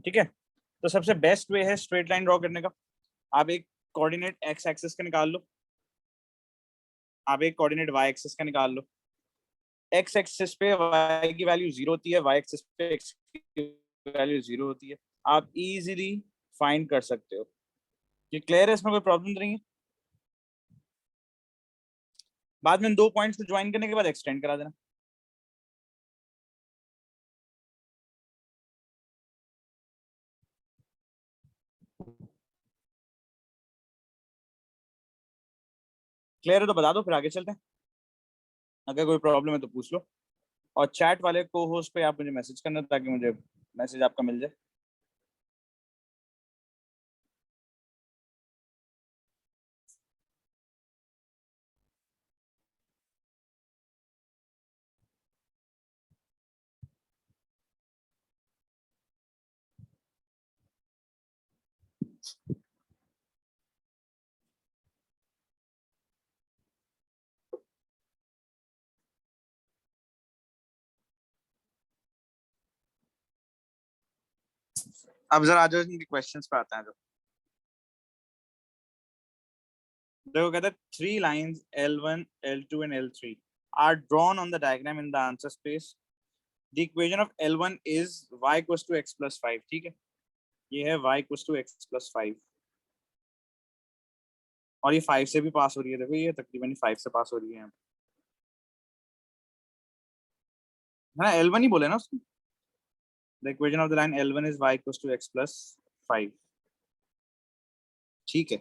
ठीक है, तो सबसे बेस्ट वे है स्ट्रेट लाइन ड्रॉ करने का। आप एक कोऑर्डिनेट एक्स एक्सिस का निकाल लो, आप एक कोऑर्डिनेट वाई एक्सिस का निकाल लो। एक्स एक्सिस पे वाई की वैल्यू 0 होती है, वाई एक्सिस पे एक्स की वैल्यू 0 होती है। आप इजीली फाइंड कर सकते हो। ये क्लियर है? इसमें कोई प्रॉब्लम नहीं है। बाद में दो पॉइंट्स को ज्वाइन करने के बाद एक्सटेंड करा देना। क्लियर है तो बता दो, फिर आगे चलते हैं। अगर कोई प्रॉब्लम है तो पूछ लो। और चैट वाले को होस्ट पे आप मुझे मैसेज करना ताकि मुझे मैसेज आपका मिल जाए। अब जरा आ जाओ इनके क्वेश्चंस पे आते हैं। जो देखो कहता है 3 lines L1, L2 and L3 are drawn on the diagram in the answer space. The equation of L1 is y equals to x plus 5. ठीक है, ये है y equals to x plus 5 और ये 5 से भी पास हो रही है। देखो ये तकरीबन 5 से पास हो रही है ना। L1 ही बोले ना उसको। The equation of the line L1 is y equals to x plus 5. ठीक है,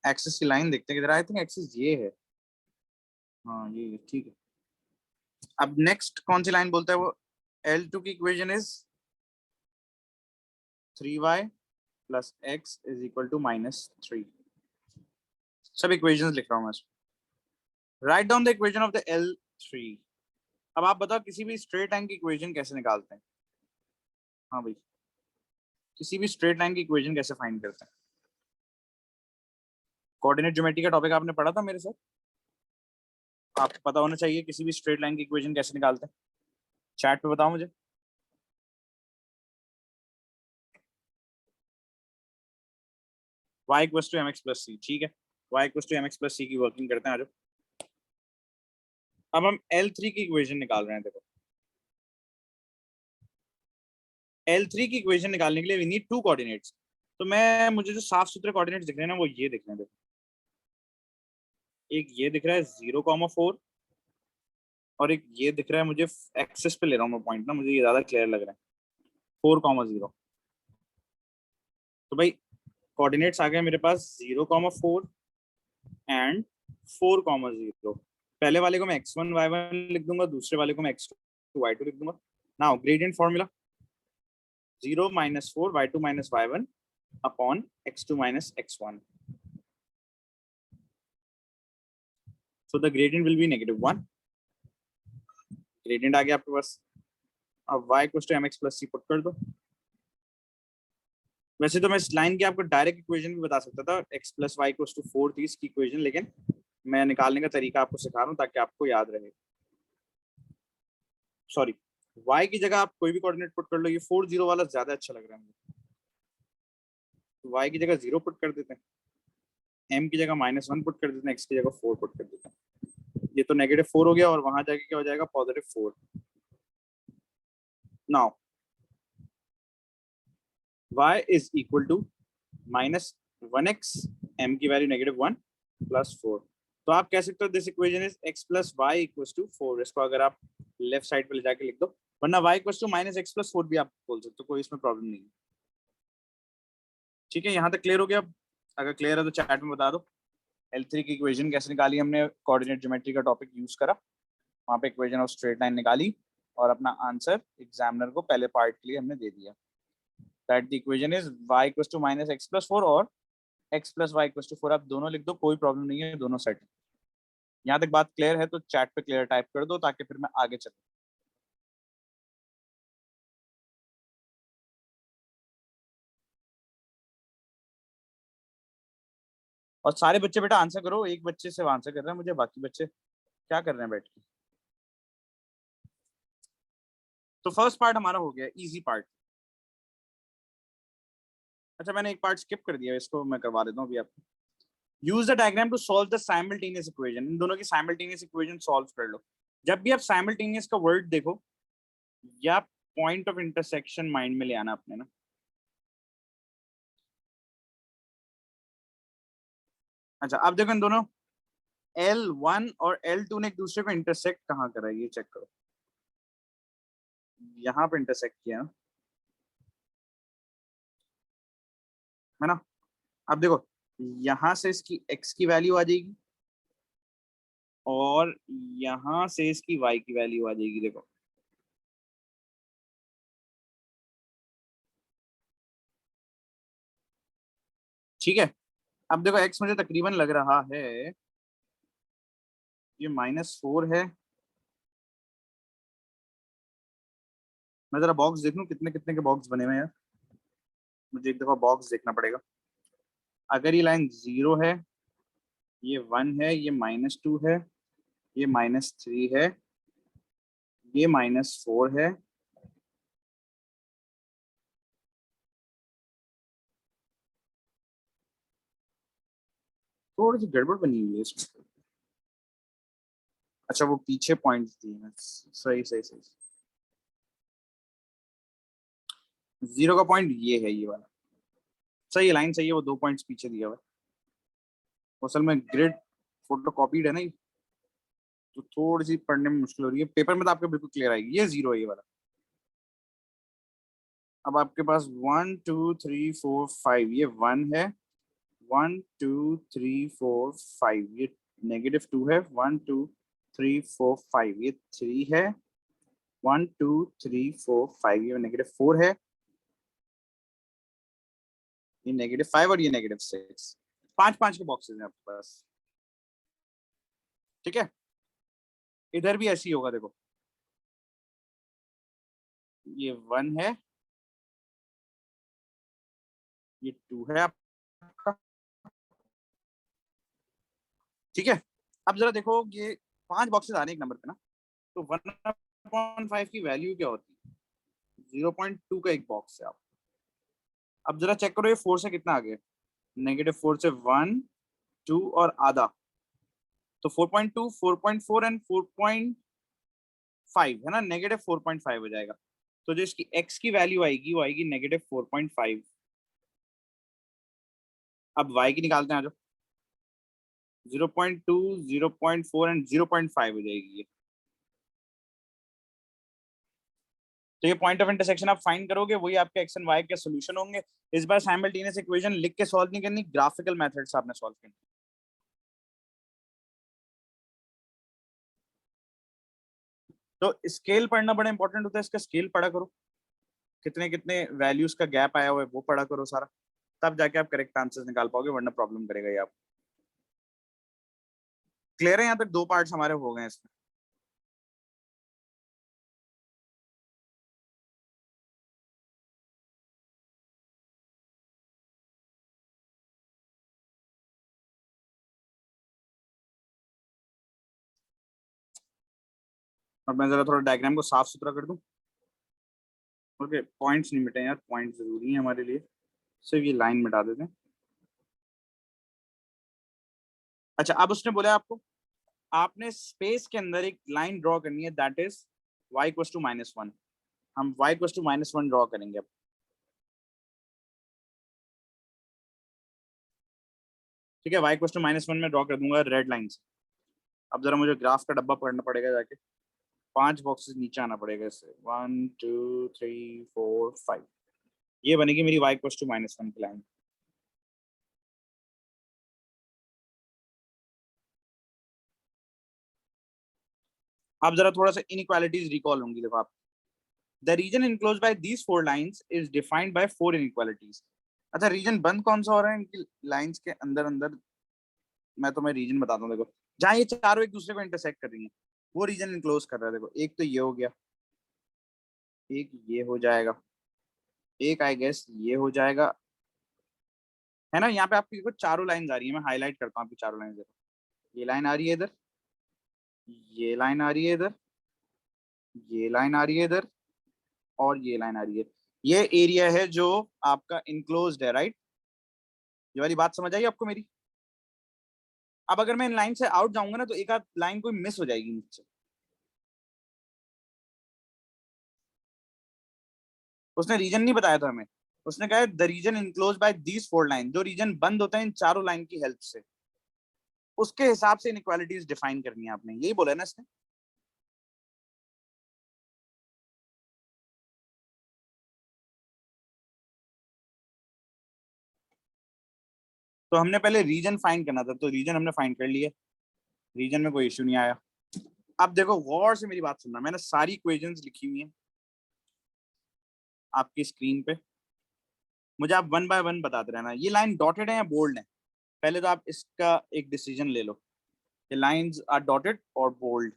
एक्सिस की लाइन देखते हैं किधर। आई थिंक एक्सिस ये है, हाँ ये ठीक है। अब नेक्स्ट कौन सी लाइन बोलता है वो? L2 की equation is 3y plus x is equal to -3. सब इक्वेशंस लिख रहा हूँ मैं। Write down the equation of the L3। अब आप बताओ किसी भी स्ट्रेट लाइन की इक्वेशन कैसे निकालते हैं? हाँ भाई, किसी भी स्ट्रेट लाइन की इक्वेशन कैसे फाइंड करते हैं? कोऑर्डिनेट ज्योमेट्री का टॉपिक आपने पढ़ा था मेरे साथ, आपको पता होना चाहिए किसी भी स्ट्रेट लाइन की इक्वेशन कैसे निकालते हैं। चैट पे बताओ मुझे। y equals to mx plus c। ठीक है, y equals to mx plus c की वर्किंग करते हैं। आज अब हम L3 की इक्वेशन निकाल रहे हैं। देखो L3 की इक्वेशन निकालने के लिए वी नीड 2 कोऑर्डिनेट्स। तो मैं मुझे जो साफ सुथरे कोऑर्डिनेट्स दिख रहे हैं ना वो ये दिख रहे हैं। देखो एक ये दिख रहा है 0,4 और एक ये दिख रहा है, मुझे एक्सेस पे ले रहा हूँ मैं पॉइंट ना, मुझे ये ज्यादा क्लियर लग रहा है, 4,0। तो भाई कोऑर्डिनेट्स आ गए मेरे पास 0,4 एंड 4,0। पहले वाले को मैं x1 y1 लिख दूंगा, दूसरे वाले को मैं x2 y2 लिख दूंगा। Now gradient formula 0 - 4 y2 - y1 upon x2 - x1। So the gradient will be -1। Gradient आ गया आपके पास। अब y equals to mx plus c put कर दो। वैसे तो मैं इस लाइन की आपको डायरेक्ट इक्वेशन भी बता सकता था, x plus y equals to 4 थी इसकी इक्वेशन, लेकिन मैं निकालने का तरीका आपको सिखा रहा हूँ ताकि आपको याद रहे। सॉरी, y की जगह आप कोई भी कोऑर्डिनेट पुट कर लो। ये 4 0 वाला ज्यादा अच्छा लग रहा है मुझे, तो y की जगह 0 पुट कर देते हैं, m की जगह -1 पुट कर देते हैं, x की जगह 4 पुट कर देते हैं। ये तो -4 हो गया और वहां जाके क्या हो जाएगा, +4। Now y is equal to -1x, m की वैल्यू -1 प्लस 4। तो आप कह सकते हो this equation is x plus y equals to 4। इसको अगर आप लेफ्ट साइड पे ले जाके लिख दो, वरना y equals to -x plus 4 भी आप बोल सकते हो, कोई इसमें प्रॉब्लम नहीं है। ठीक है, यहाँ तक क्लियर हो गया? अगर क्लियर है तो चैट में बता दो। L3 की इक्वेशन कैसे निकाली हमने, कोऑर्डिनेट ज्योमेट्री का टॉपिक यूज करा, वहाँ पे इक्वेशन ऑफ स्ट्रेट लाइन निकाली और अपना आंसर एग्जामिनर को पहले पार्ट के लिए हमने दे दिया। That the equation is y equals to -x plus 4 और x plus y equals to 4। आप दोनों लिख दो, कोई प्रॉब्लम नहीं है, दोनों सेट। यहाँ तक बात क्लियर है तो चैट पे क्लियर टाइप कर दो ताकि फिर मैं आगे चलूँ। और सारे बच्चे बेटा आंसर करो, एक बच्चे से आंसर कर रहे हैं मुझे, बाकी बच्चे क्या कर रहे हैं बैठ के? तो फर्स्ट पार्ट हमारा हो गया, इजी पार्ट। अच्छा मैंने एक पार्ट स्किप कर दिया, इसको मैं करवा देता हूँ अभी आपको। Use the diagram to solve the simultaneous equation. इन दोनों की साइमल्टेनियस इक्वेशन सॉल्व कर लो। जब भी आप साइमल्टेनियस का वर्ड देखो या पॉइंट ऑफ इंटरसेक्शन माइंड में ले आना अपने ना। अच्छा अब देखो इन दोनों L1 और L2 ने एक दूसरे को इंटरसेक्ट कहाँ करा है, ये चेक करो। यहाँ पे इंटरसेक्ट किया है ना। अब देखो यहां से इसकी x की वैल्यू आ जाएगी और यहां से इसकी y की वैल्यू आ जाएगी। देखो ठीक है। अब देखो x मुझे तकरीबन लग रहा है ये -4 है। मैं जरा बॉक्स देख लूं कितने कितने के बॉक्स बने हुए हैं यार, मुझे एक दफा बॉक्स देखना पड़ेगा। अगर ये लाइन 0 है, ये 1 है, ये -2 है, ये -3 है, ये -4 है, थोड़ी सी गड़बड़ बनी हुई है इसमें। अच्छा वो पीछे पॉइंट्स दिए हैं, सही सही सही। 0 का पॉइंट ये है, ये वाला सही है, लाइन सही है, वो 2 पॉइंट्स पीछे दिया हुआ है। असल में ग्रिड फोटो कॉपीड है ना ये, तो थोड़ी सी पढ़ने में मुश्किल हो रही है। पेपर में तो आपको बिल्कुल क्लियर आएगी। ये 0 है ये वाला। अब आपके पास 1 2 3 4 5, ये 1 है, 1 2 3 4 5, ये -2 है, 1 2 3 4 5, ये 3 है, 1 2 3 4 5, ये -4 है, ये -5 और ये -6। 5 5 के बॉक्सेस हैं आपके पास। ठीक है, इधर भी ऐसी होगा। देखो ये 1 है, ये 2 है आपका। ठीक है, अब जरा देखो ये 5 बॉक्सेस आ रहे हैं एक नंबर पे ना, तो 1/5 की वैल्यू क्या होती है? 0.2 का एक बॉक्स है। आप अब जरा चेक करो ये 4 से कितना आ गया। -4 से 1 2 और आधा, तो 4.2 4.4 एंड 4.5 है ना, -4.5 हो जाएगा। तो जो इसकी x की वैल्यू आएगी वो आएगी -4.5। अब y की निकालते हैं, आ जाओ। 0.2 0.4 एंड 0.5 हो जाएगी ये। तो ये पॉइंट ऑफ इंटरसेक्शन आप फाइंड करोगे, वही आपके एक्स एंड वाई के सोल्यूशन होंगे। इस बार साइमल्टेनियस इक्वेशन लिख के सॉल्व नहीं करनी, ग्राफिकल मेथड से आपने सॉल्व करनी। तो स्केल पढ़ना बड़ा इंपॉर्टेंट होता है, इसका स्केल पढ़ा करो, कितने कितने वैल्यूज का गैप आया हुआ है वो पढ़ा करो सारा, तब जाके आप करेक्ट आंसर्स निकाल पाओगे, वरना प्रॉब्लम करेगा ये आप। क्लियर है? यहाँ तक 2 पार्ट्स हमारे हो गए इसमें। और मैं जरा थोड़ा डायग्राम को साफ सुथरा कर दूं। ओके, पॉइंट्स नहीं मिटे यार, पॉइंट जरूरी है हमारे लिए, सिर्फ ये लाइन मिटा देते हैं। अच्छा अब उसने बोला आपको, आपने स्पेस के अंदर एक लाइन ड्रॉ करनी है, that is y equals to -1। हम y इक्वल्स टू -1 ड्रॉ करेंगे अब। ठीक है, y इक्वल्स टू -1 में ड्रॉ कर दूंगा रेड लाइन से। अब जरा मुझे ग्राफ का डब्बा पकड़ना पड़ेगा जाके, 5 बॉक्सेस नीचे आना पड़ेगा इससे। 1 2 3 4 5, ये बनेगी मेरी y इक्वल्स टू -1 की लाइन। अब जरा थोड़ा सा इनइक्वालिटीज रिकॉल होंगी। देखो आप, the region enclose by these 4 lines is defined by 4 inequalities. अच्छा रीजन बंद कौन सा हो रहा है इनकी लाइंस के अंदर अंदर? मैं तुम्हें रीजन बताता हूँ। देखो जहाँ ये चारों एक दूसरे को इंटरसेक्ट कर रही हैं, वो रीजन इनक्लोज कर रहा है। देखो एक तो ये हो गया, एक ये हो जाएगा, एक आई गेस ये हो जाएगा, है ना। यहाँ पे आपकी देखो चारों लाइन आ रही है, मैं हाईलाइट करता हूँ आपकी चारों लाइन। देखो ये लाइन आ रही है इधर, ये लाइन आ रही है इधर, ये लाइन आ रही है इधर, और ये लाइन आ रही है, ये एरिया है जो आपका इनक्लोज्ड है, राइट। ये वाली बात समझ आई आपको मेरी। अब अगर मैं इन लाइन से आउट जाऊंगा ना तो एक आध लाइन कोई मिस हो जाएगी मुझसे। उसने रीजन नहीं बताया था हमें, उसने कहा the region enclose by these 4 line, जो रीजन बंद होता है इन चारों लाइन की हेल्प से, उसके हिसाब से इनइक्वालिटीज डिफाइन करनी है आपने, यही बोला है ना इसने। तो हमने पहले रीजन फाइंड करना था, तो रीजन हमने फाइंड कर लिया, रीजन में कोई इश्यू नहीं आया। अब देखो गौर से मेरी बात सुनना, मैंने सारी इक्वेशंस लिखी हुई हैं आपकी स्क्रीन पे, मुझे आप वन बाय वन बताते रहना ये लाइन डॉटेड है या बोल्ड है। पहले तो आप इसका एक डिसीजन ले लो, ये लाइंस आर डॉटेड और बोल्ड।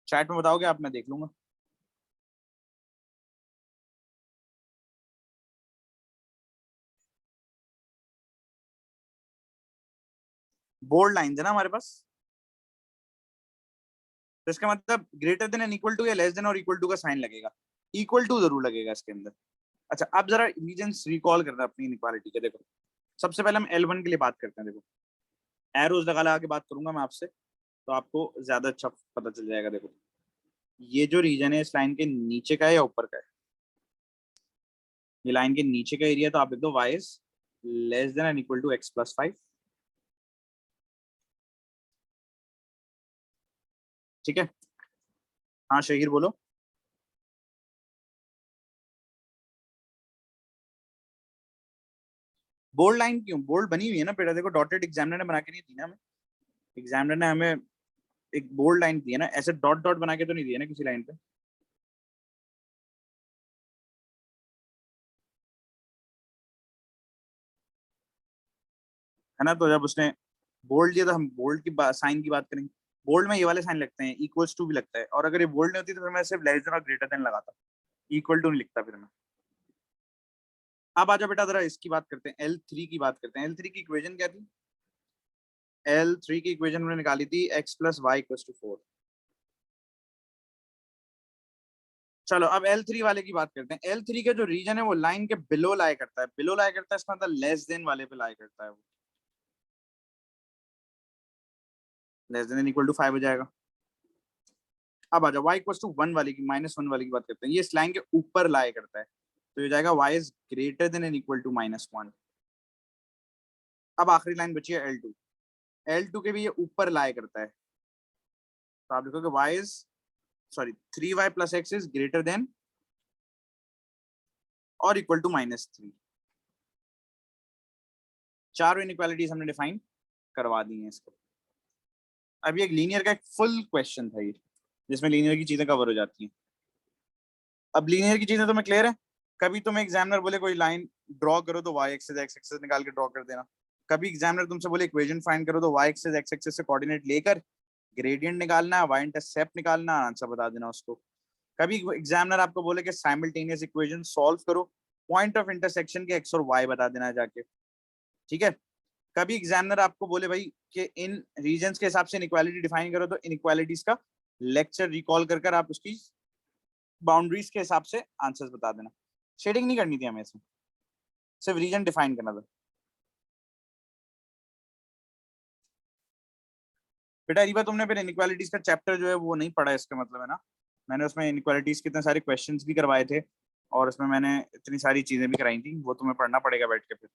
चैट में बताओगे आप, मैं देख लूंगा। बोल्ड लाइंस है ना हमारे पास, तो इसका मतलब greater than and equal to या लेस देन और इक्वल टू का साइन लगेगा, इक्वल टू जरूर लगेगा इसके अंदर। अच्छा अब जरा रीजंस रिकॉल करना अपनी इनइक्वालिटी के। देखो सबसे पहले हम L1 के लिए बात करते हैं। देखो एरोज लगा लगा के बात करूंगा मैं आपसे, तो आपको ज्यादा अच्छा पता चल जाएगा। देखो ये जो रीजन है इस लाइन के नीचे का है या ऊपर का है। ये लाइन के नीचे का एरिया, तो आप लिख दो y is less than and equal to x+5। ठीक है, हाँ शहीर बोलो। बोल्ड लाइन क्यों बोल्ड बनी हुई है ना बेटा, देखो डॉटेड एग्जामिनर ने बना के नहीं दी ना हमें, एग्जामिनर ने हमें एक बोल्ड लाइन दी है ना, ऐसे डॉट डॉट बना के तो नहीं दिया ना किसी लाइन पे। है ना, तो जब उसने बोल्ड दिया तो हम बोल्ड की साइन की बात करेंगे। बोल्ड में ये वाले साइन लगते हैं, इक्वल्स टू भी लगता है, और अगर ये बोल्ड नहीं होती तो फिर मैं सिर्फ लेस देन और ग्रेटर देन लगाता, इक्वल टू नहीं लिखता फिर मैं। अब आ जाओ बेटा जरा इसकी बात करते हैं, L3 की बात करते हैं। L3 की इक्वेशन क्या थी, L3 की इक्वेशन हमने निकाली थी x+y=4। चलो अब L3 वाले की बात करते हैं। L3 का जो रीजन है वो लाइन के बिलो लाई करता है, बिलो लाई करता है इसका मतलब लेस देन वाले पे लाई करता है वो, लेस देन इक्वल टू 5 हो जाएगा। अब आ जाओ y=1 वाली की, -1 वाली की बात करते हैं, ये इस लाइन के ऊपर लाई करता है, तो ये जाएगा y is greater than and equal to -1। अब आखिरी लाइन बची है L2, L2 के भी ये ऊपर लाई करता है, तो आप लिखोगे y is sorry 3y+x is greater then और इक्वल टू -3। चारों इनइक्वालिटीज हमने डिफाइन करवा दी हैं इसको। अब ये एक लीनियर का एक फुल क्वेश्चन था ये, जिसमें लीनियर की चीजें कवर हो जाती हैं। अब लीनियर की चीजें तुम्हें क्लियर है। कभी तुम्हें एग्जामिनर बोले कोई लाइन ड्रॉ करो तो वाई एक्सिस एक्स एक्सिस निकाल के ड्रॉ कर देना। कभी एग्जामिनर तुमसे बोले इक्वेशन फाइंड करो तो वाई एक्सिस एक्स एक्सिस से कोऑर्डिनेट लेकर ग्रेडियंट निकालना, वाई इंटरसेप्ट निकालना, आंसर बता देना उसको। कभी एग्जामिनर आपको बोले कि साइमल्टेनियस इक्वेशन सॉल्व करो, पॉइंट ऑफ इंटरसेक्शन के एक्स और वाई बता देना जाके। ठीक है, कभी एग्जामिनर आपको बोले भाई कि इन रीजंस के हिसाब से इनइक्वालिटी डिफाइन करो, तो इनइक्वालिटीज का लेक्चर रिकॉल कर आप उसकी बाउंड्रीज के हिसाब से आंसर्स बता देना। शेडिंग नहीं करनी थी हमें इसमें, सिर्फ रीजन डिफाइन करना था। बेटा रीबा तुमने फिर इनइक्वालिटीज का चैप्टर जो है वो नहीं पढ़ा, इसका मतलब है ना। मैंने उसमें इनइक्वालिटीज के इतने सारे क्वेश्चंस भी करवाए थे, और उसमें मैंने इतनी सारी चीजें भी कराई थी, वो तुम्हें पढ़ना पड़ेगा बैठ के फिर।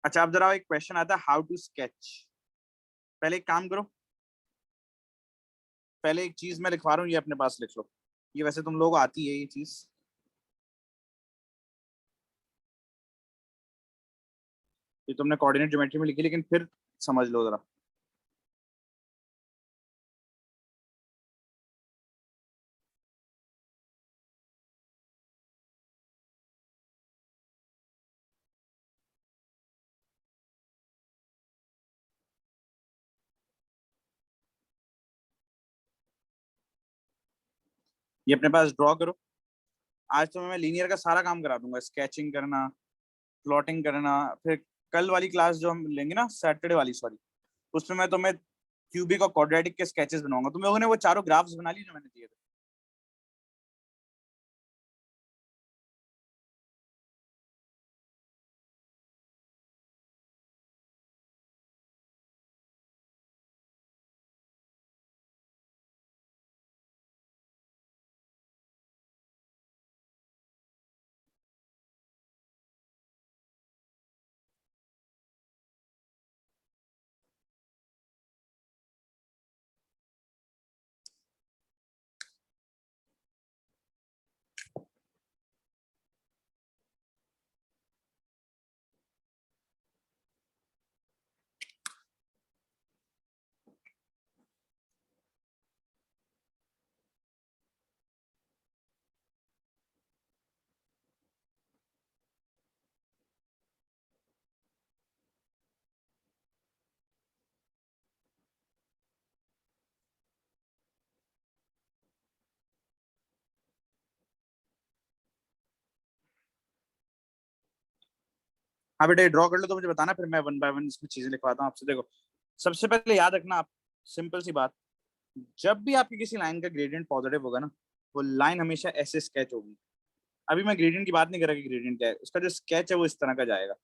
अच्छा अब जरा एक क्वेश्चन आता है हाउ टू स्केच। पहले एक काम करो, पहले एक चीज मैं लिखवा रहा हूँ, ये अपने पास लिख लो। ये वैसे तुम लोग आती है ये चीज, ये तुमने कोऑर्डिनेट ज्योमेट्री में लिखी, लेकिन फिर समझ लो जरा। ये अपने पास ड्रॉ करो। आज तो मैं लीनियर का सारा काम करा दूंगा, स्केचिंग करना, प्लॉटिंग करना। फिर कल वाली क्लास जो हम लेंगे ना, सैटरडे वाली सॉरी, उसमें मैं तुम्हें क्यूबिक और क्वाड्रेटिक के स्केचेस बनाऊंगा। तुम लोगों ने वो चारों ग्राफ्स बना ली जो मैंने दिए थे? हाँ बेटा ड्रॉ कर लो तो मुझे बताना, फिर मैं वन बाय वन इसमें चीजें लिखवाता हूँ आपसे। देखो सबसे पहले याद रखना आप, सिंपल सी बात, जब भी आपकी किसी लाइन का ग्रेडियंट पॉजिटिव होगा ना, वो लाइन हमेशा ऐसे स्केच होगी। अभी मैं ग्रेडियंट की बात नहीं कर रहा कि ग्रेडियंट क्या है, उसका जो स्केच है वो इस तरह का जाएगा,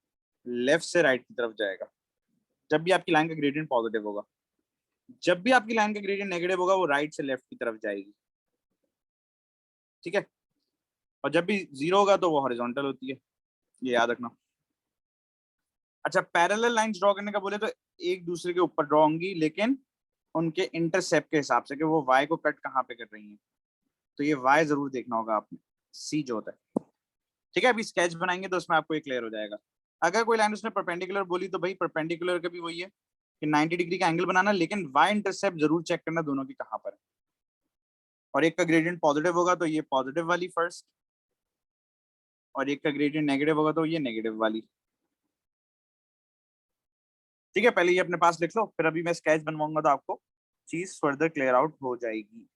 लेफ्ट से राइट की तरफ जाएगा जब भी आपकी लाइन का ग्रेडियंट पॉजिटिव होगा। जब भी आपकी लाइन का ग्रेडियंट नेगेटिव होगा वो राइट से लेफ्ट की तरफ जाएगी, ठीक है। और जब भी जीरो होगा तो वो हॉरिजॉन्टल होती है, ये याद रखना। अच्छा पैरेलल लाइंस ड्रॉ करने का बोले तो एक दूसरे के ऊपर ड्रॉ होंगी, लेकिन उनके इंटरसेप्ट के हिसाब से कि वो वाई को कट कहाँ पे कर रही हैं, तो ये वाई जरूर देखना होगा आपने, सी जो होता है, ठीक है। अभी स्केच बनाएंगे तो उसमें आपको ये क्लियर हो जाएगा। अगर कोई लाइन उसने परपेंडिकुलर बोली तो भाई परपेंडिकुलर का भी वही है कि 90 डिग्री का एंगल बनाना, लेकिन वाई इंटरसेप्ट जरूर चेक करना दोनों की कहाँ पर है। और एक का ग्रेडियंट पॉजिटिव होगा तो ये पॉजिटिव वाली फर्स्ट, और एक का ग्रेडियंट नेगेटिव होगा तो ये नेगेटिव वाली, ठीक है। पहले ये अपने पास लिख लो, फिर अभी मैं स्केच बनवाऊंगा तो आपको चीज फर्दर क्लियर आउट हो जाएगी।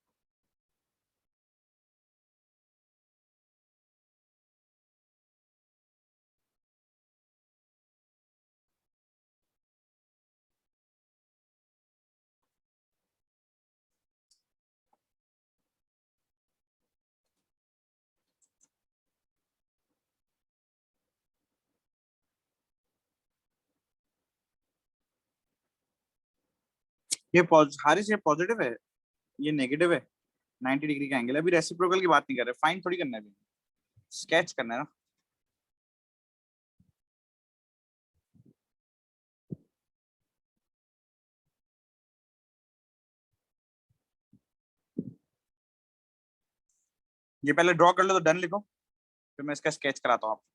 ये हारिस ये पॉजिटिव है, ये नेगेटिव है, 90 डिग्री का एंगल है। अभी रेसिप्रोकल की बात नहीं कर रहे, फाइन थोड़ी करना है, अभी स्केच करना है ना। ये पहले ड्रॉ कर लो तो डन लिखो, फिर मैं इसका स्केच कराता हूँ आपको।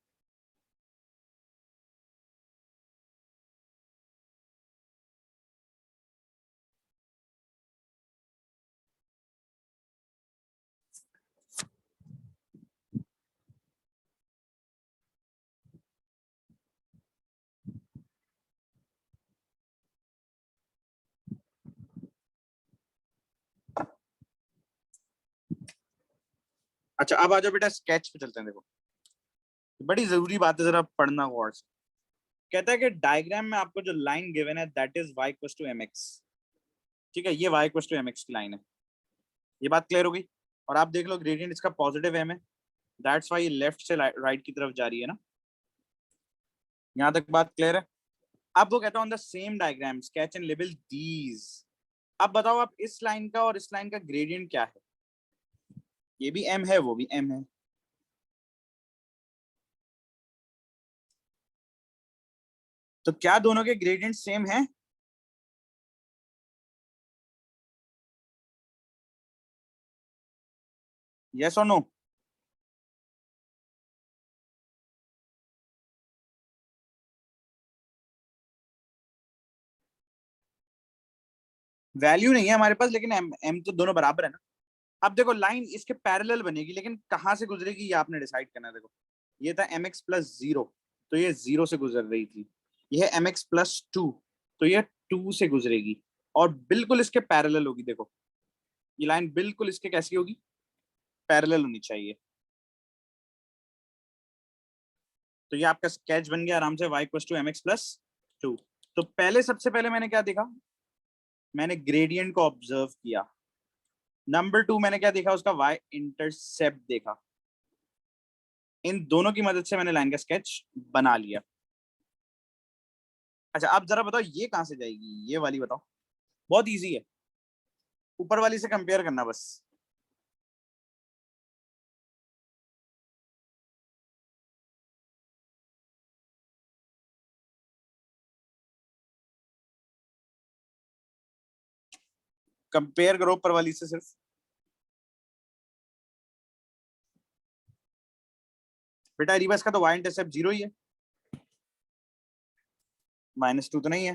अच्छा अब आ जाओ बेटा स्केच पे चलते हैं। देखो बड़ी जरूरी बात है, जरा पढ़ना गौर से। कहता है कि डायग्राम में आपको जो लाइन गिवन है that is y equals to mx, ठीक है। ये y इक्वल्स टू mx की लाइन है, ये बात क्लियर हो गई। और आप देख लो ग्रेडियंट इसका पॉजिटिव m है, दैट्स वाई लेफ्ट से राइट की तरफ जा रही है ना। यहाँ तक बात क्लियर है। अब वो कहता है on the same diagram sketch and label these. अब बताओ आप इस लाइन का और इस लाइन का ग्रेडियंट क्या है? ये भी m है, वो भी m है, तो क्या दोनों के ग्रेडियंट सेम है? यस और नो? वैल्यू नहीं है हमारे पास, लेकिन m तो दोनों बराबर है ना। अब देखो लाइन इसके पैरेलल बनेगी, लेकिन कहां से गुजरेगी ये आपने डिसाइड करना है। देखो ये था mx प्लस जीरो, तो ये जीरो से गुजर रही थी। ये है mx प्लस टू, तो ये टू से गुजरेगी और बिल्कुल इसके पैरेलल होगी। देखो ये लाइन बिल्कुल इसके कैसी होगी, पैरेलल होनी चाहिए। तो ये आपका स्केच बन गया आराम से y equal to mx plus two. तो पहले सबसे पहले मैंने क्या देखा, मैंने ग्रेडियंट को ऑब्जर्व किया। नंबर 2 मैंने क्या देखा, उसका वाई इंटरसेप्ट देखा। इन दोनों की मदद से मैंने लाइन का स्केच बना लिया। अच्छा अब जरा बताओ ये कहां से जाएगी, ये वाली बताओ। बहुत इजी है, ऊपर वाली से कंपेयर करना बस। कंपेयर करो ऊपर वाली से सिर्फ। बेटा रिवर्स का तो वाई इंटरसेप्ट 0 ही है, -2 तो नहीं है।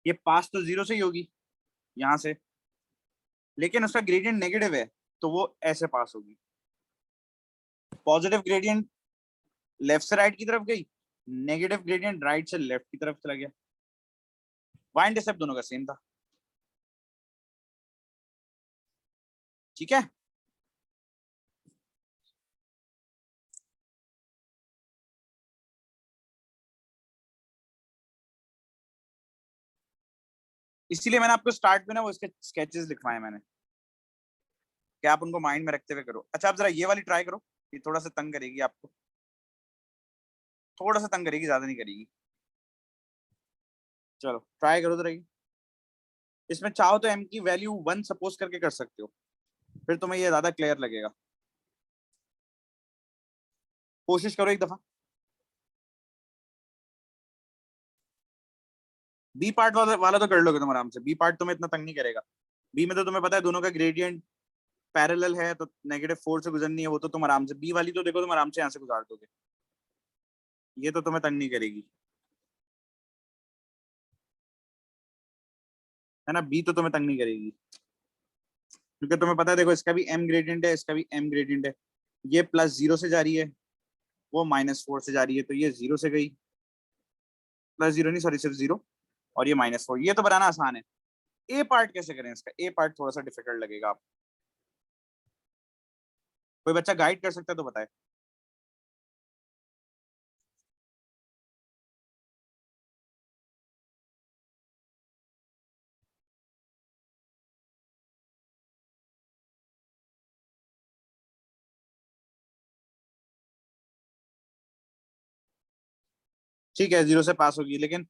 ये पास तो 0 से ही होगी यहां से, लेकिन उसका ग्रेडियंट नेगेटिव है तो वो ऐसे पास होगी। पॉजिटिव ग्रेडियंट लेफ्ट से राइट की तरफ गई, नेगेटिव ग्रेडियंट राइट से लेफ्ट की तरफ चला गया। वाई इंटरसेप्ट दोनों का सेम था। ठीक है, इसीलिए मैंने आपको स्टार्ट में ना वो इसके स्केचेस लिखवाए मैंने, कि आप उनको माइंड में रखते हुए करो। अच्छा आप जरा ये वाली ट्राई करो, ये थोड़ा सा तंग करेगी आपको, थोड़ा सा तंग करेगी, ज्यादा नहीं करेगी। चलो ट्राई करो जरा ये। इसमें चाहो तो m की वैल्यू 1 सपोज करके कर सकते हो, फिर तुम्हें ये ज्यादा क्लियर लगेगा। कोशिश करो एक दफा। बी पार्ट वाला तो कर लोगे तुम आराम से, बी पार्ट तुम्हें इतना तंग नहीं करेगा। बी में तो तुम्हें पता है दोनों का ग्रेडियंट पैरेलल है, तो -4 से गुजरनी है, वो तो तुम आराम से, बी वाली तो देखो तुम आराम से यहाँ से गुजार दोगे, ये तो तुम्हें तंग नहीं करेगी, है ना। बी तो तुम्हें तंग नहीं करेगी, क्योंकि तुम्हें पता है देखो इसका भी m ग्रेडियंट है, इसका भी m ग्रेडियंट है। ये +0 से जा रही है, वो -4 से जा रही है, तो ये 0 से गई, +0 नहीं सॉरी सिर्फ 0, और ये -4। ये तो बनाना आसान है। ए पार्ट कैसे करें इसका, ए पार्ट थोड़ा सा डिफिकल्ट लगेगा आप, कोई बच्चा गाइड कर सकता है तो बताए। ठीक है 0 से पास होगी, लेकिन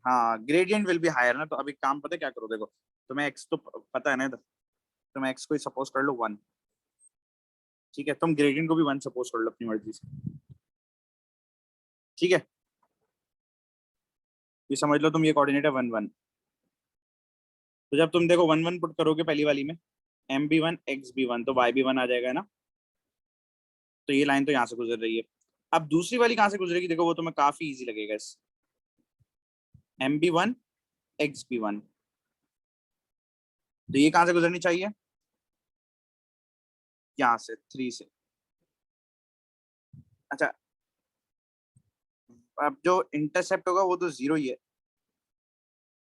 हाँ ग्रेडियंट विल बी हायर ना, तो अभी काम पता है क्या करो, देखो तुम्हें एक्स तो पता है ना, तुम्हें एक्स को ही सपोज कर लो 1। ठीक है, तुम ग्रेडियंट को भी 1 सपोज कर लो अपनी मर्जी से। ठीक है, ये समझ लो तुम, ये कोऑर्डिनेट है 1 1। तो जब तुम देखो 1 1 पुट करोगे पहली वाली में, m भी 1 x भी 1, तो y भी 1 आ जाएगा ना। तो ये लाइन तो यहाँ से गुजर रही है। अब दूसरी वाली कहाँ से गुजरेगी देखो, वो तुम्हें काफी इजी लगेगा। इस m भी 1 x भी 1, तो ये कहाँ से गुजरनी चाहिए, यहाँ से 3 से। अच्छा अब जो इंटरसेप्ट होगा वो तो 0 ही है,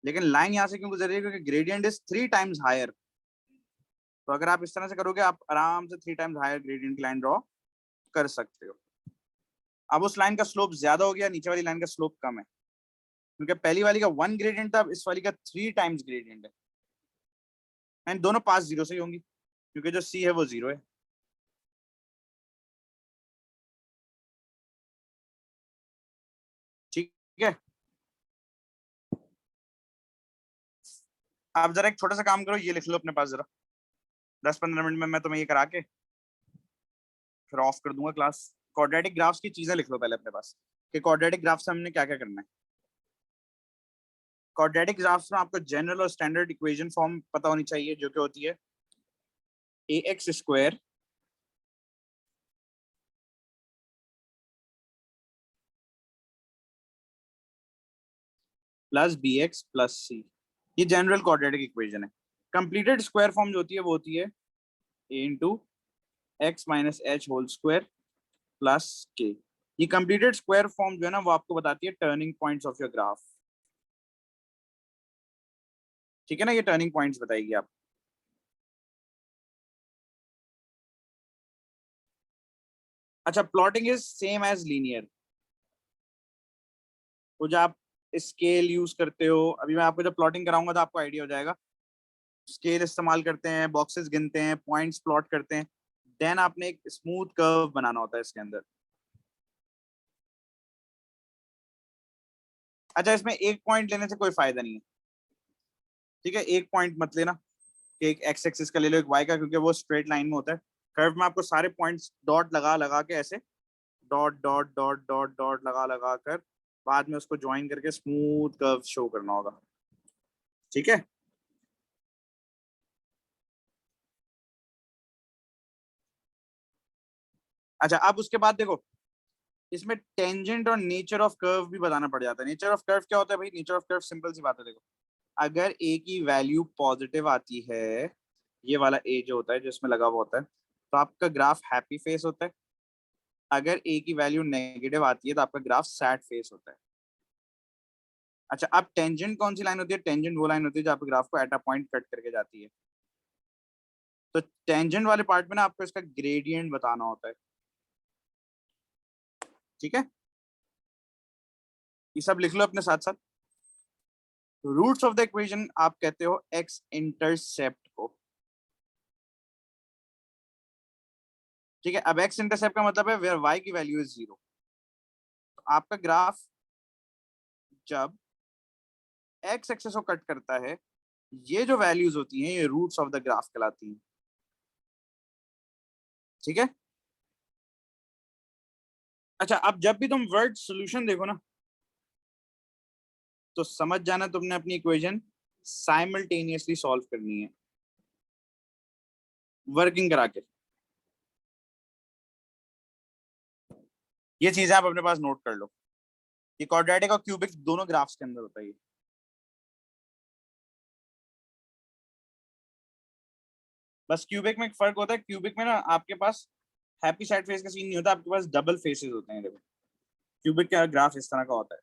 लेकिन लाइन यहाँ से क्यों गुजर रही है, क्योंकि ग्रेडियंट इज 3 टाइम्स हायर। तो अगर आप इस तरह से करोगे, आप आराम से 3 टाइम्स हायर ग्रेडियंट की लाइन ड्रॉ कर सकते हो। अब उस लाइन का स्लोप ज्यादा हो गया, नीचे वाली लाइन का स्लोप कम है, क्योंकि पहली वाली का 1 ग्रेडियंट था, अब इस वाली का 3 टाइम्स ग्रेडियंट है। एंड दोनों पास 0 से ही होंगी, क्योंकि जो सी है वो 0 है। ठीक है, आप जरा एक छोटा सा काम करो, ये लिख लो अपने पास जरा, 10 15 मिनट में मैं तुम्हें ये करा के फिर ऑफ कर दूंगा क्लास। क्वाड्रेटिक ग्राफ्स की चीजें लिख लो पहले अपने पास, कि क्वाड्रेटिक ग्राफ से हमने क्या क्या करना है। क्वाड्रेटिक ग्राफ्स में आपको जनरल और स्टैंडर्ड इक्वेशन फॉर्म पता होनी चाहिए, जो कि होती है ax² + bx + c, ये जनरल क्वाड्रेटिक इक्वेशन है। कंप्लीटेड स्क्वायर फॉर्म जो होती है वो होती है a × x - h² + k। ये कंप्लीटेड स्क्वायर फॉर्म जो है ना, वो आपको बताती है turning points of your graph. ठीक है ना, ये टर्निंग पॉइंट्स बताएगी आप। अच्छा plotting is same as linear. वो जो आप स्केल यूज करते हो, अभी मैं आपको जब प्लॉटिंग कराऊंगा तो आपको आइडिया हो जाएगा। स्केल इस्तेमाल करते हैं, बॉक्सेस गिनते हैं, पॉइंट्स प्लॉट करते हैं, देन आपने एक स्मूथ कर्व बनाना होता है इसके अंदर। अच्छा, इसमें एक पॉइंट लेने से कोई फायदा नहीं है, ठीक है? एक पॉइंट मत लेना कि एक एक्स एक्सिस का ले लो, एक वाई का, क्योंकि वो स्ट्रेट लाइन में होता है। कर्व में आपको सारे पॉइंट्स डॉट लगा लगा के ऐसे dot dot dot dot dot लगा लगा कर बाद में उसको ज्वाइन करके स्मूथ कर्व शो करना होगा, ठीक है? अच्छा, अब उसके बाद देखो, इसमें टेंजेंट और नेचर ऑफ कर्व भी बताना पड़ जाता है। नेचर ऑफ कर्व क्या होता है भाई? नेचर ऑफ कर्व सिंपल सी बात है, देखो, अगर ए की वैल्यू पॉजिटिव आती है, ये वाला ए जो होता है जिसमें लगा हुआ होता है, तो आपका ग्राफ हैप्पी फेस होता है। अगर ए की वैल्यू नेगेटिव आती है तो आपका ग्राफ सैड फेस होता है। अच्छा, अब टेंजेंट कौन सी लाइन होती है? टेंजेंट वो लाइन होती है जो आपके ग्राफ को एट अ पॉइंट कट करके जाती है। तो टेंजेंट वाले पार्ट में ना आपको इसका ग्रेडियंट बताना होता है, ठीक है? ये सब लिख लो अपने साथ साथ। रूट्स ऑफ द इक्वेशन आप कहते हो एक्स इंटरसेप्ट को, ठीक है? अब एक्स इंटरसेप्ट का मतलब है वेयर वाई की वैल्यू इज 0। तो आपका ग्राफ जब एक्स एक्सेस को कट करता है, ये जो वैल्यूज होती हैं ये रूट्स ऑफ द ग्राफ कहलाती हैं, ठीक है? अच्छा, अब जब भी तुम वर्ड सॉल्यूशन देखो ना, तो समझ जाना तुमने अपनी इक्वेशन साइमल्टेनियसली सॉल्व करनी है, वर्किंग करा के। ये चीजें आप अपने पास नोट कर लो कि क्वाड्रेटिक और क्यूबिक दोनों ग्राफ्स के अंदर होता है ये। बस क्यूबिक में एक फर्क होता है, क्यूबिक में ना आपके पास हैप्पी साइड फेस का सीन नहीं होता, आपके पास डबल फेसेस होते हैं। देखो, क्यूबिक का ग्राफ इस तरह का होता है।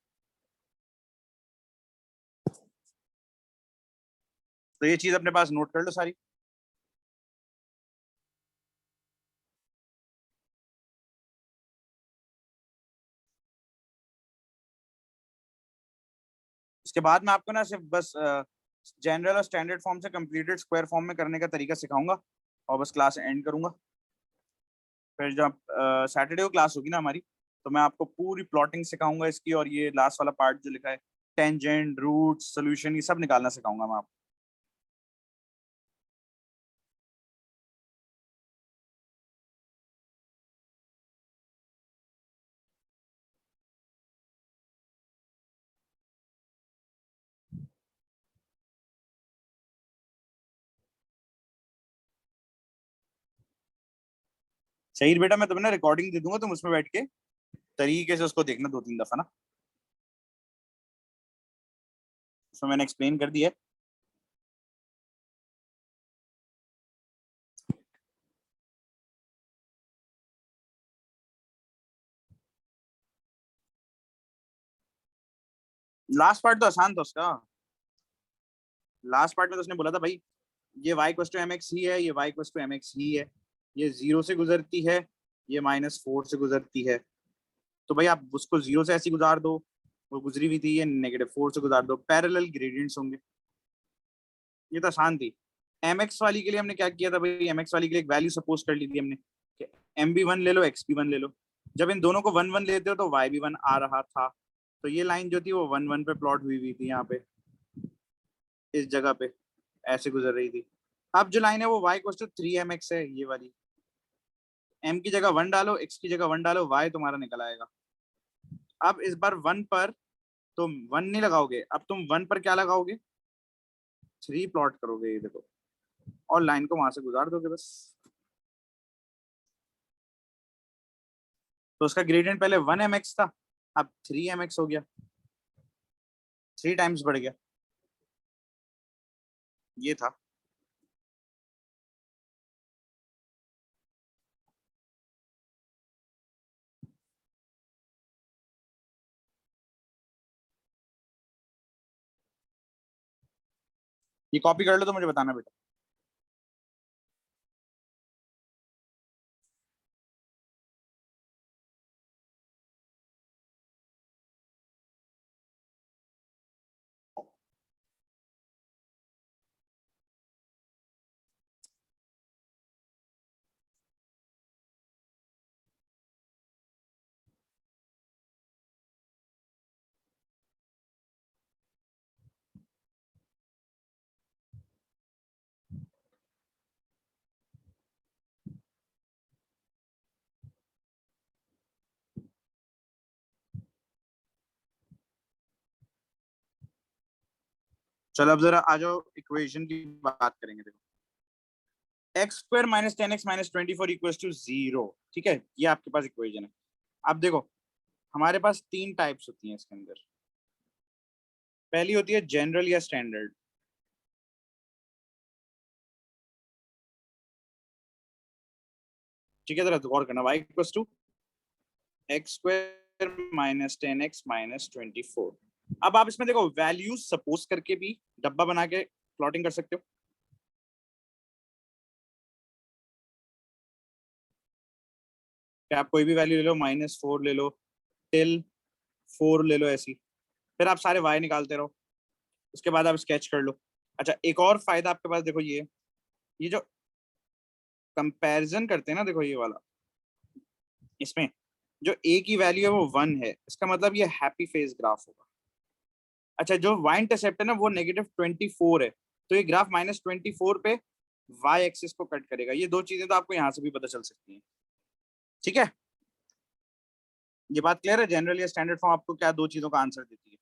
तो ये चीज अपने पास नोट कर लो सारी। इसके बाद मैं आपको ना सिर्फ बस जनरल और स्टैंडर्ड फॉर्म से कंप्लीटेड स्क्वायर फॉर्म में करने का तरीका सिखाऊंगा और बस क्लास एंड करूंगा। फिर जब सैटरडे को क्लास होगी ना हमारी, तो मैं आपको पूरी प्लॉटिंग सिखाऊंगा इसकी, और ये लास्ट वाला पार्ट जो लिखा है टेंजेंट रूट सोल्यूशन ये सब निकालना सिखाऊंगा मैं आपको। सही बेटा, मैं तुम्हें ना रिकॉर्डिंग दे दूंगा, तुम उसमें बैठ के तरीके से उसको देखना 2-3 दफा ना। उसमें मैंने एक्सप्लेन कर दिया है। लास्ट पार्ट तो आसान था उसका। लास्ट पार्ट में तो उसने बोला था भाई, ये y equal to M X ही है, ये y equal to M X ही है, ये 0 से गुजरती है, ये -4 से गुजरती है। तो भाई आप उसको 0 से ऐसी गुजार दो, वो गुजरी हुई थी, ये -4 से गुजार दो, पैरेलल ग्रेडियंट्स होंगे। ये तो आसान थी। एम एक्स वाली के लिए हमने क्या किया था भाई? एम एक्स वाली के लिए एक वैल्यू सपोज कर ली थी हमने कि एम बी वन ले लो, एक्स बी वन ले लो। जब इन दोनों को 1 1 लेते हो तो वाई भी वन आ रहा था। तो ये लाइन जो थी वो 1 1 पे प्लॉट हुई हुई थी, यहाँ पे इस जगह पे ऐसे गुजर रही थी। अब जो लाइन है वो वाई इक्वल टू 3mx है, ये वाली। एम की जगह 1 डालो, एक्स की जगह 1 डालो, वाई तुम्हारा निकल आएगा। अब इस बार 1 पर तुम 1 नहीं लगाओगे, अब तुम 1 पर क्या लगाओगे? 3 प्लॉट करोगे, ये देखो, और लाइन को वहां से गुजार दोगे बस। तो उसका ग्रेडियंट पहले 1mx था, अब 3mx हो गया, 3 टाइम्स बढ़ गया। ये था। ये कॉपी कर लो तो मुझे बताना बेटा। चलो अब जरा आ जाओ इक्वेशन की बात करेंगे। देखो x square minus 10x minus 24 equals to 0। ठीक है, ये आपके पास इक्वेशन है। अब देखो हमारे पास तीन टाइप्स होती हैं इसके अंदर। पहली होती है जनरल या स्टैंडर्ड। ठीक है, जरा गौर करना। y equals to x square minus 10x minus 24। अब आप इसमें देखो वैल्यूज सपोज करके भी डब्बा बना के प्लॉटिंग कर सकते हो। क्या आप कोई भी वैल्यू ले लो, -4 ले लो, टिल 4 ले लो, ऐसी। फिर आप सारे y निकालते रहो, उसके बाद आप स्केच कर लो। अच्छा, एक और फायदा आपके पास देखो, ये जो कंपैरिजन करते हैं ना, देखो ये वाला, इसमें जो a की वैल्यू है वो 1 है, इसका मतलब ये हैप्पी फेज ग्राफ होगा। अच्छा, जो y इंटरसेप्ट है ना वो -24 है, तो ये ग्राफ -24 पे y एक्सिस को कट करेगा। ये दो चीजें तो आपको यहाँ से भी पता चल सकती हैं। ठीक है, ये बात क्लियर है। जनरल या स्टैंडर्ड फॉर्म आपको क्या दो चीजों का आंसर देती है?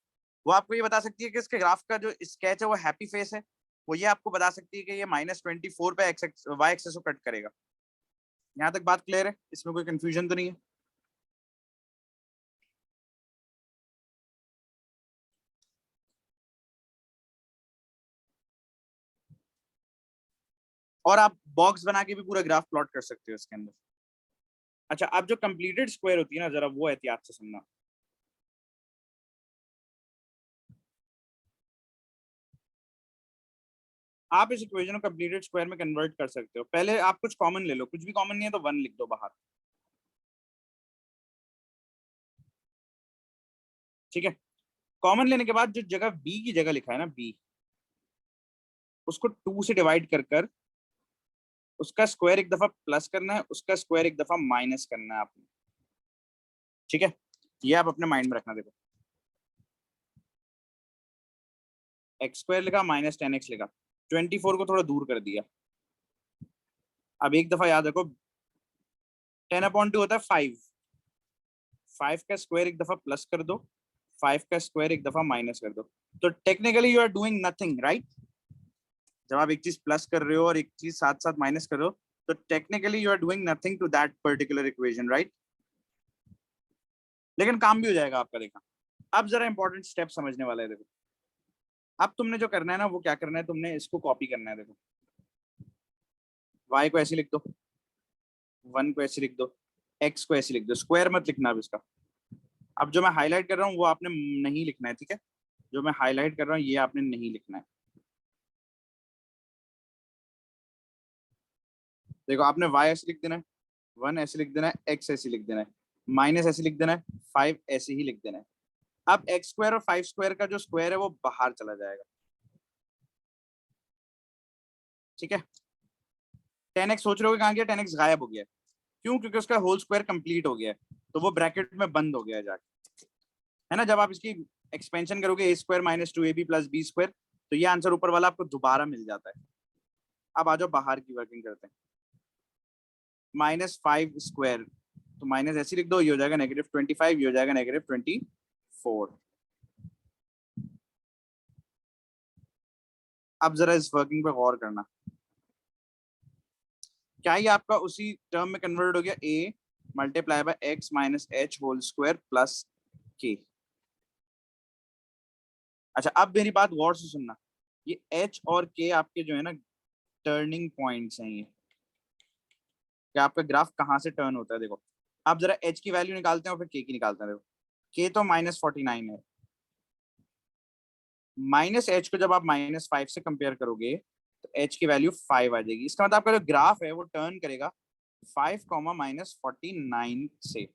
वो आपको ये बता सकती है कि इसके ग्राफ का जो स्केच है वो हैप्पी फेस है। वो ये आपको बता सकती है कि ये -24 पे y एक्सिस को कट करेगा। यहाँ तक बात क्लियर है? इसमें कोई कंफ्यूजन तो नहीं है? और आप बॉक्स बना के भी पूरा ग्राफ प्लॉट कर सकते हो इसके अंदर। अच्छा, अब जो कंप्लीटेड स्क्वायर होती है ना, जरा वो एहतियात से सुनना। आप इस इक्वेशन को कंप्लीटेड स्क्वायर में कन्वर्ट कर सकते हो। पहले आप कुछ कॉमन ले लो, कुछ भी कॉमन नहीं है तो 1 लिख दो बाहर। ठीक है, कॉमन लेने के बाद जो जगह बी की जगह लिखा है ना, बी, उसको 2 से डिवाइड कर कर उसका स्क्वायर एक दफा प्लस करना है, उसका स्क्वायर एक दफा माइनस करना है आपने। ठीक है, ये आप अपने माइंड में रखना। देखो एक्स स्क्वायर लिखा, -10x लिखा, 24 को थोड़ा दूर कर दिया। अब एक दफा याद रखो, 10/2 होता है 5। 5 का स्क्वायर एक दफा प्लस कर दो, 5 का स्क्वायर एक दफा माइनस कर दो। तो technically you are doing nothing, right? जब आप एक चीज प्लस कर रहे हो और एक चीज साथ साथ माइनस कर रहे हो, तो technically you are doing nothing to that particular equation, right? लेकिन काम भी हो जाएगा आपका। देखा, अब जरा इंपॉर्टेंट स्टेप समझने वाला है। देखो अब तुमने जो करना है ना, वो क्या करना है, तुमने इसको कॉपी करना है। देखो y को ऐसे लिख दो, 1 को ऐसे लिख दो, x को ऐसे लिख दो, स्क्वायर मत लिखना अब इसका। अब जो मैं हाईलाइट कर रहा हूँ वो आपने नहीं लिखना है। ठीक है, जो मैं हाईलाइट कर रहा हूँ ये आपने नहीं लिखना है। देखो आपने y ऐसे लिख देना है, 1 ऐसे लिख देना है, x ऐसे लिख देना है, माइनस ऐसे लिख देना है, 5 ऐसे ही लिख देना है। अब एक्स स्क्वायर और 5 स्क्वायर का जो स्क्वायर है वो बाहर चला जाएगा। ठीक है, 10x सोच रहे हो कहाँ गया? 10x गायब हो गया। क्यों? क्योंकि उसका होल स्क्वायर कंप्लीट हो गया है, तो वो ब्रैकेट में बंद हो गया है जाके। है ना? जब आप इसकी एक्सपेंशन करोगे a² - 2ab + b², तो ये आंसर ऊपर वाला आपको दोबारा मिल जाता है। अब आ जाओ बाहर की वर्किंग करते हैं। -5 स्क्वायर, तो माइनस ऐसे लिख दो, ये हो जाएगा -25, ये हो जाएगा -24। अब जरा इस वर्किंग पे गौर करना। क्या ये आपका उसी टर्म में कन्वर्ट हो गया? a × x - h whole square plus k। अच्छा, अब मेरी बात गौर से सुनना। ये h और k आपके जो है ना टर्निंग पॉइंट्स हैं। ये कि आपका ग्राफ कहाँ से टर्न होता है। देखो आप जरा h की वैल्यू निकालते हैं और फिर k की निकालते हैं। देखो k तो -49 है, -h को जब आप -5 से कंपेयर करोगे तो h की वैल्यू 5 आ जाएगी। इसका मतलब आपका जो ग्राफ है वो टर्न करेगा 5, -49 से।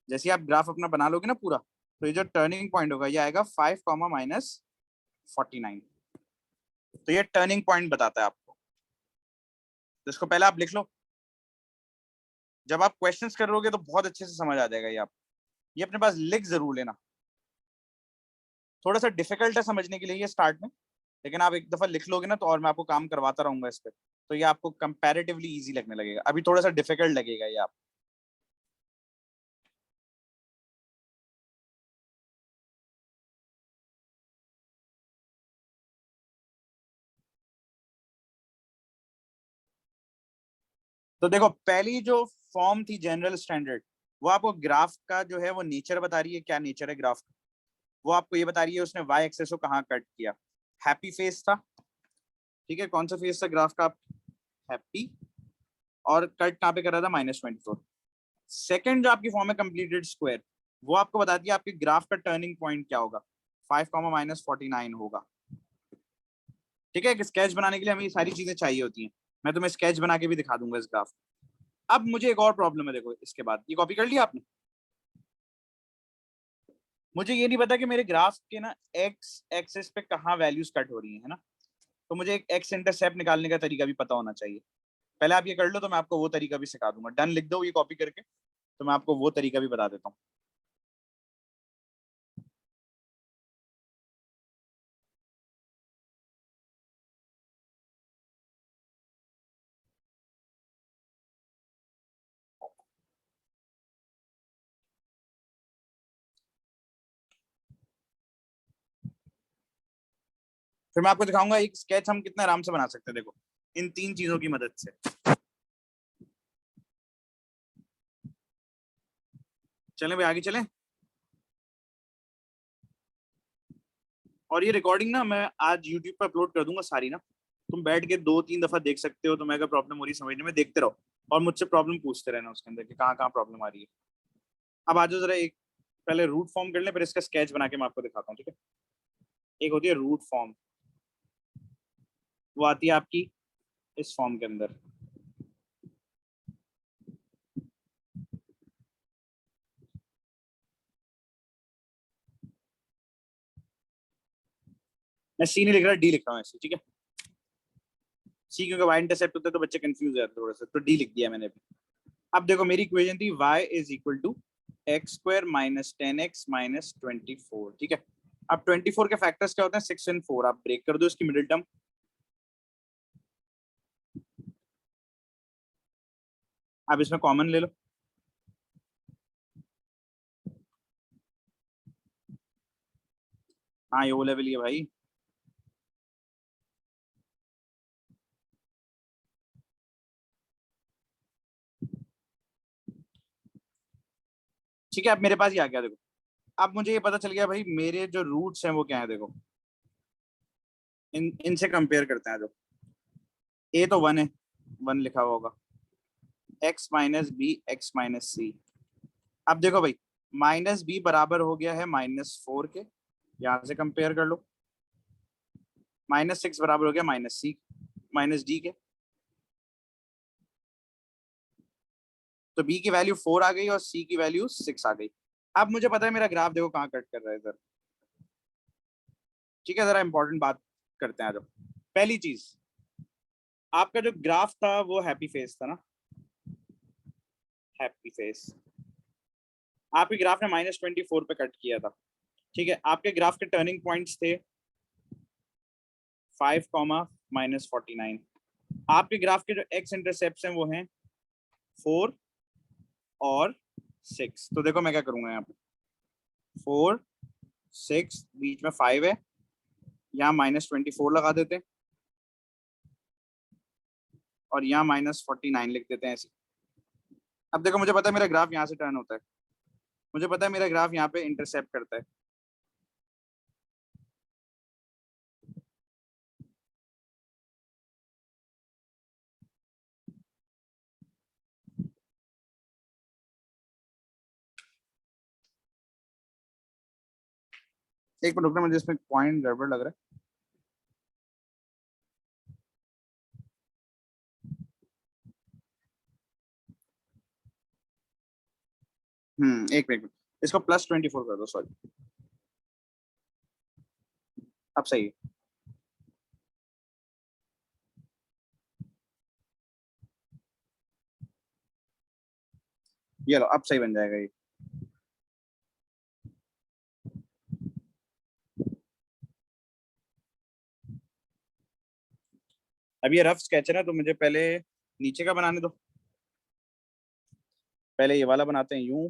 जैसे आप ग्राफ अपना बना लोगे ना पूरा, तो ये जो टर्निंग पॉइंट होगा ये आएगा 5, -49। तो ये टर्निंग पॉइंट बताता है आपको। तो इसको पहले आप लिख लो। जब आप क्वेश्चंस करोगे तो बहुत अच्छे से समझ आ जाएगा ये आप। ये अपने पास लिख जरूर लेना। थोड़ा सा डिफिकल्ट है समझने के लिए ये स्टार्ट में, लेकिन आप एक दफा लिख लोगे ना तो, और मैं आपको काम करवाता रहूंगा इस पर, तो ये आपको कंपैरेटिवली इजी लगने लगेगा। अभी थोड़ा सा डिफिकल्ट लगेगा ये आप। तो देखो पहली जो फॉर्म थी जनरल स्टैंडर्ड, वो आपको ग्राफ का जो है वो नेचर बता रही है, क्या नेचर है ग्राफ का, वो आपको ये बता रही है उसने वाई एक्सेस को कहाँ कट किया। हैप्पी फेस था, ठीक है, कौन सा फेस था ग्राफ का, हैप्पी, और कट कहाँ पे कर रहा था, -24। सेकंड जो आपकी फॉर्म है कंप्लीटेड स्क्वायर, वो आपको बताती है आपके ग्राफ का टर्निंग पॉइंट क्या होगा, 5, -49 होगा। ठीक है, स्केच बनाने के लिए हमें ये सारी चीजें चाहिए होती हैं, मैं तुम्हें स्केच बना के भी दिखा दूंगा इस ग्राफ। अब मुझे एक और प्रॉब्लम है, देखो इसके बाद, ये कॉपी कर लिया आपने, मुझे ये नहीं पता कि मेरे ग्राफ के ना एक्स एक्सिस पे कहाँ वैल्यूज कट हो रही है ना, तो मुझे एक एक्स इंटरसेप्ट निकालने का तरीका भी पता होना चाहिए। पहले आप ये कर लो तो मैं आपको वो तरीका भी सिखा दूंगा, डन लिख दो ये कॉपी करके, तो मैं आपको वो तरीका भी बता देता हूँ। फिर मैं आपको दिखाऊंगा एक स्केच हम कितना आराम से बना सकते हैं, देखो इन तीन चीजों की मदद से। चलें भाई, आगे चलें। और ये रिकॉर्डिंग ना मैं आज यूट्यूब पर अपलोड कर दूंगा सारी ना, तुम बैठ के 2-3 दफा देख सकते हो, तुम्हें अगर प्रॉब्लम हो रही है समझने में, देखते रहो और मुझसे प्रॉब्लम पूछते रहना उसके अंदर कि कहाँ कहाँ प्रॉब्लम आ रही है। अब आ जाओ जरा, एक पहले रूट फॉर्म कर ले, फिर इसका स्केच बना के मैं आपको दिखाता हूँ, ठीक है। एक होती है रूट फॉर्म, वो आती है आपकी इस फॉर्म के अंदर। मैं सी नहीं लिख रहा, डी लिख रहा हूँ ऐसे, ठीक है। सी क्योंकि वाई इंटरसेप्ट होता है तो बच्चे कंफ्यूज हो जाते हैं थोड़ा सा, तो डी लिख दिया मैंने अभी। अब देखो मेरी इक्वेशन थी y is equal to x² -10x -24, ठीक है। अब 24 के फैक्टर्स क्या होते हैं, 6 और 4, आप ब्रेक कर दो इसकी मिडिल टर्म, आप इसमें कॉमन ले लो, हाँ ये वो लेवल ही है भाई। ठीक है, अब मेरे पास ये आ गया देखो, अब मुझे ये पता चल गया भाई मेरे जो रूट्स हैं वो क्या है, देखो इनसे कंपेयर करते हैं, जो ए तो 1 है, 1 लिखा हुआ होगा, x - b x - c। अब देखो भाई -b बराबर हो गया है -4 के, यहां से कंपेयर कर लो, -6 बराबर हो गया -d के, तो b की वैल्यू 4 आ गई और c की वैल्यू 6 आ गई। अब मुझे पता है मेरा ग्राफ देखो कहाँ कट कर रहा है इधर, ठीक है। जरा इंपॉर्टेंट बात करते हैं, आ जाओ। पहली चीज, आपका जो ग्राफ था वो हैप्पी फेस था ना, हैप्पी फेस, आपके ग्राफ ने -24 पे कट किया था, ठीक है। आपके ग्राफ के टर्निंग पॉइंट्स थे 5, -49। आपके ग्राफ के जो एक्स इंटरसेप्ट हैं वो हैं 4 और 6। तो देखो मैं क्या करूंगा, यहाँ पे 4 6 बीच में 5 है, यहाँ -24 लगा देते हैं और यहाँ -49 लिख देते हैं ऐसे। अब देखो मुझे पता है मेरा ग्राफ यहाँ से टर्न होता है, मुझे पता है मेरा ग्राफ यहाँ पे इंटरसेप्ट करता है, एक मिनट रुकना, मुझे इसमें पॉइंट गड़बड़ लग रहा है। एक मिनट, इसको +24 कर दो, सॉरी, अब सही है। ये लो अब सही बन जाएगा ये। अब ये रफ स्केच है ना, तो मुझे पहले नीचे का बनाने दो, पहले ये वाला बनाते हैं यूं,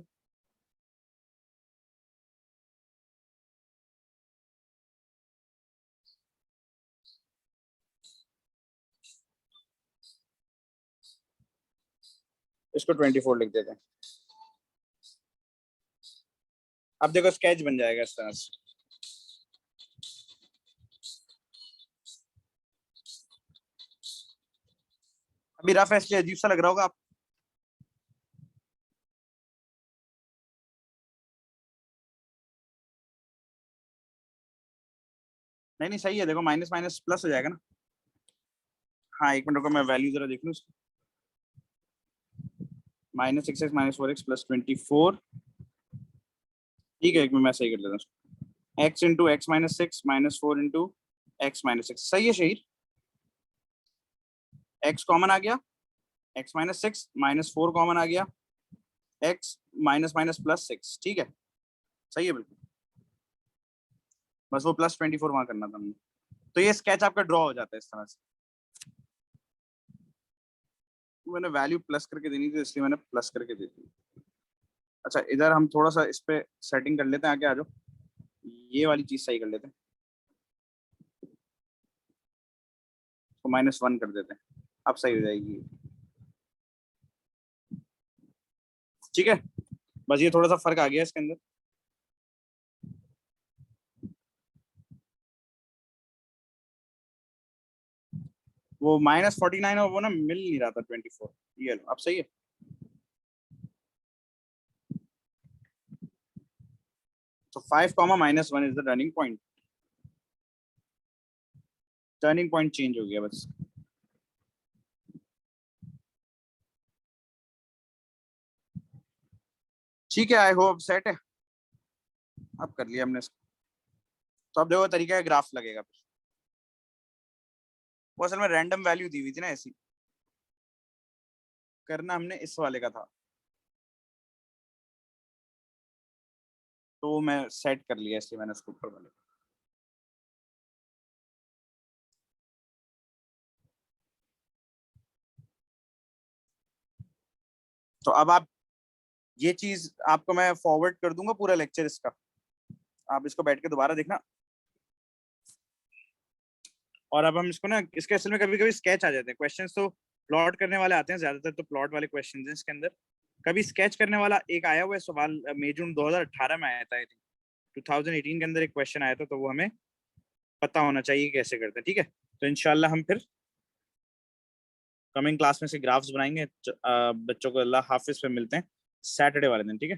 इसको 24 लिख देते हैं। अब देखो स्केच बन जाएगा इस तरह से। अभी रफ ऐसे अजीब सा लग रहा होगा आप, नहीं नहीं सही है, देखो माइनस माइनस प्लस हो जाएगा ना। हाँ एक मिनट रुको, मैं वैल्यू जरा देख लूँ इसकी। Minus x x minus 4x plus 24, ठीक है एक मिनट मैं सही कर लेता हूँ। X into x minus 6 minus 4 into x minus 6, सही है शहीर। एक्स कॉमन आ गया, एक्स माइनस 6 माइनस 4 कॉमन आ गया, एक्स माइनस माइनस प्लस 6, ठीक है सही है बिल्कुल। बस वो प्लस 24 वहां करना था हमने। तो ये स्केच आपका ड्रॉ हो जाता है इस तरह से। मैंने वैल्यू प्लस करके देनी थी इसलिए मैंने प्लस करके दे दी। अच्छा इधर हम थोड़ा सा इस पे सेटिंग कर लेते हैं, आगे आ जाओ, ये वाली चीज सही कर लेते हैं, तो -1 कर देते हैं, अब सही हो जाएगी। ठीक है, बस ये थोड़ा सा फर्क आ गया इसके अंदर। वो -49 और वो ना मिल नहीं रहा था 24, ये लो अब सही है। तो 5 comma -1 is the turning point. Turning point change हो गया बस। ठीक है, आई होप सेट है। अब कर लिया हमने इसको। तो अब देखो तरीका है, ग्राफ लगेगा फिर। वो असल में रैंडम वैल्यू दी हुई थी ना ऐसी, करना हमने इस वाले का था, तो मैं सेट कर लिया इसलिए मैंने उसको ऊपर वाले। तो अब आप ये चीज आपको मैं फॉरवर्ड कर दूंगा पूरा लेक्चर इसका, आप इसको बैठ के दोबारा देखना। और अब हम इसको ना, इसके असल में कभी कभी स्केच आ जाते हैं, क्वेश्चंस तो प्लॉट करने वाले आते हैं ज्यादातर, तो प्लॉट वाले क्वेश्चंस हैं इसके अंदर। कभी स्केच करने वाला एक आया हुआ है सवाल, मई जून 2018 में आया था, 2018 के अंदर एक क्वेश्चन आया था, तो वो हमें पता होना चाहिए कैसे करते हैं। ठीक है, तो इंशाल्लाह हम फिर कमिंग क्लास में से ग्राफ्स बनाएंगे। बच्चों को अल्लाह हाफिज पे मिलते हैं सैटरडे वाले दिन, ठीक है।